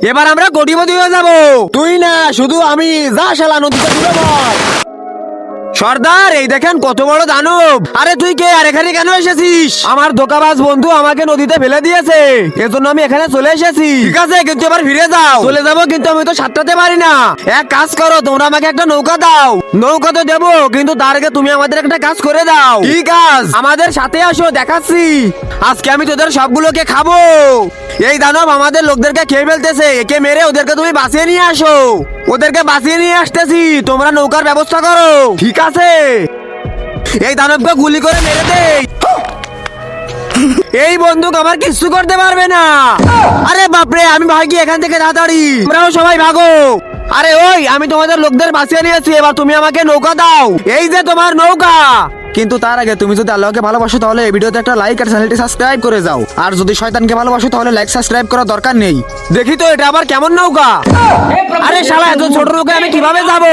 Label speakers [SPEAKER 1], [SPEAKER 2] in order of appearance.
[SPEAKER 1] এবার আমরা কোটিপতি হয়ে যাব। তুই না, শুধু আমি। যা শালা নদীতে ডুবে মর। সর্দার, এই দেখেন কত বড় দানব। আরে তুই কে আর এখানে কেন এসেছিস? আমার ধোঁকাবাজ বন্ধু আমাকে নদীতে ফেলে দিয়েছে, এজন্য আমি এখানে চলে এসেছি। ঠিক আছে, কিন্তু এবার ফিরে যাও। চলে যাবো, কিন্তু আমি তো সাঁতরাতে পারি না। এক কাজ করো, তোমরা আমাকে একটা নৌকা দাও। নৌকা তো দেবো, কিন্তু তার আগে তুমি আমাদের একটা কাজ করে দাও। কি কাজ? আমাদের সাথে আসো, দেখাচ্ছি। আজকে আমি তোদের সবগুলোকে খাবো। এই দানব আমাদের লোকদেরকে খেয়ে ফেলতেছে, একে মেরে ওদেরকে তুমি বাঁচিয়ে নিয়ে আসো। ওদেরকে বাঁচিয়ে নিয়ে আসতেছি, তোমরা নৌকার ব্যবস্থা করো। ঠিক আছে, এই দানবকে গুলি করে মেরে দেই। এই বন্দুক আমার কিচ্ছু করতে পারবে না। আরে বাপরে, আমি ভাগি এখান থেকে তাড়াতাড়ি। তোমরাও সবাই ভাগো। আরে ওই, আমি তোমাদের লোকদের বাঁচিয়ে নিয়েছি, এবার তুমি আমাকে নৌকা দাও। এই যে তোমার নৌকা। কিন্তু তার আগে তুমি যদি আল্লাহকে ভালোবাসো তাহলে এই ভিডিওতে একটা লাইক আর চ্যানেলটি সাবস্ক্রাইব করে যাও। আর যদি শয়তানকে ভালোবাসো তাহলে লাইক সাবস্ক্রাইব করার দরকার নেই। দেখি তো এটা আবার কেমন নৌকা। আরে শালা, এত ছোট নৌকা আমি কিভাবে যাবো?